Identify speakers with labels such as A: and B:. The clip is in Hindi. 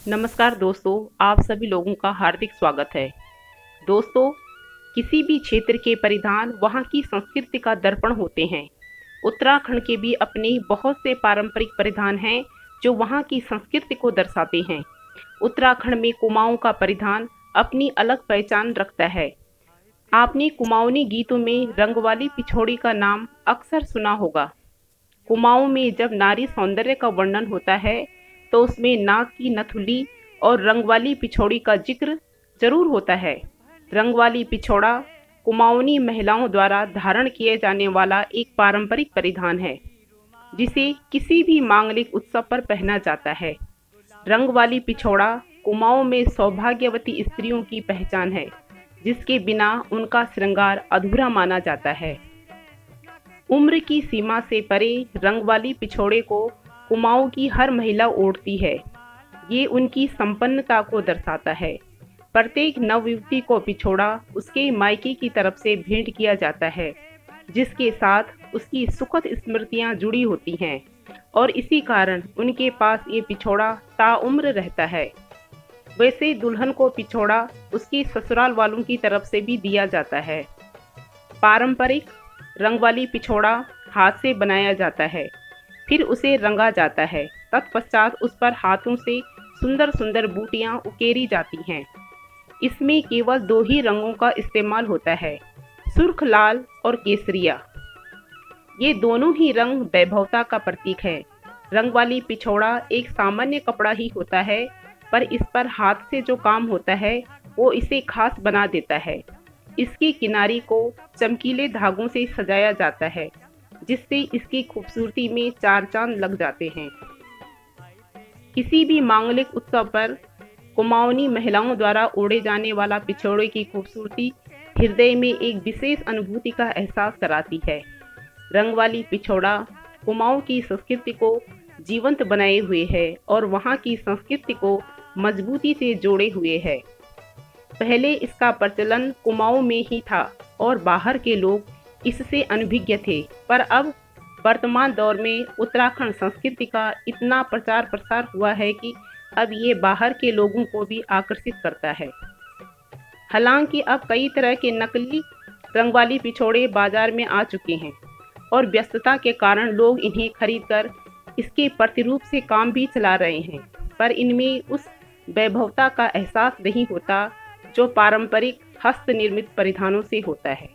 A: नमस्कार दोस्तों, आप सभी लोगों का हार्दिक स्वागत है। दोस्तों, किसी भी क्षेत्र के परिधान वहाँ की संस्कृति का दर्पण होते हैं। उत्तराखंड के भी अपने बहुत से पारंपरिक परिधान हैं जो वहाँ की संस्कृति को दर्शाते हैं। उत्तराखंड में कुमाऊं का परिधान अपनी अलग पहचान रखता है। आपने कुमाऊनी गीतों में रंग वाली पिछोड़ी का नाम अक्सर सुना होगा। कुमाऊं में जब नारी सौंदर्य का वर्णन होता है तो उसमें नाक की नथुली और रंग वाली पिछौड़ी का जिक्र जरूर होता है। रंग वाली पिछौड़ा कुमाऊनी महिलाओं द्वारा धारण किए जाने वाला एक पारंपरिक परिधान है जिसे किसी भी मांगलिक उत्सव पर पहना जाता है। रंग वाली पिछौड़ा कुमाऊं में सौभाग्यवती स्त्रियों की पहचान है जिसके बिना उनका श्रृंगार अधूरा माना जाता है। उम्र की सीमा से परे रंग वाली पिछौड़े को कुमाऊं की हर महिला ओढ़ती है। ये उनकी संपन्नता को दर्शाता है। प्रत्येक नवयुवती को पिछौड़ा उसके मायके की तरफ से भेंट किया जाता है जिसके साथ उसकी सुखद स्मृतियां जुड़ी होती हैं और इसी कारण उनके पास ये पिछौड़ा ताउम्र रहता है। वैसे दुल्हन को पिछौड़ा उसकी ससुराल वालों की तरफ से भी दिया जाता है। पारंपरिक रंग वाली पिछौड़ा हाथ से बनाया जाता है, फिर उसे रंगा जाता है। तत्पश्चात उस पर हाथों से सुंदर सुंदर बूटियां उकेरी जाती हैं। इसमें केवल दो ही रंगों का इस्तेमाल होता है, सुर्ख लाल और केसरिया। ये दोनों ही रंग वैभवता का प्रतीक है। रंग वाली पिछौड़ा एक सामान्य कपड़ा ही होता है, पर इस पर हाथ से जो काम होता है वो इसे खास बना देता है। इसकी किनारी को चमकीले धागों से सजाया जाता है जिससे इसकी खूबसूरती में चार चांद लग जाते हैं। किसी भी मांगलिक उत्सव पर कुमाऊनी महिलाओं द्वारा ओढ़े जाने वाला पिछौड़े की खूबसूरती हृदय में एक विशेष अनुभूति का एहसास कराती है। रंग वाली पिछौड़ा कुमाऊं की संस्कृति को जीवंत बनाए हुए है और वहाँ की संस्कृति को मजबूती से जोड़े हुए है। पहले इसका प्रचलन कुमाऊं में ही था और बाहर के लोग इससे अनभिज्ञ थे, पर अब वर्तमान दौर में उत्तराखंड संस्कृति का इतना प्रचार प्रसार हुआ है कि अब ये बाहर के लोगों को भी आकर्षित करता है। हालांकि अब कई तरह के नकली रंग वाली पिछौड़े बाजार में आ चुके हैं और व्यस्तता के कारण लोग इन्हें खरीदकर इसके प्रतिरूप से काम भी चला रहे हैं, पर इनमें उस वैभवता का एहसास नहीं होता जो पारंपरिक हस्त निर्मित परिधानों से होता है।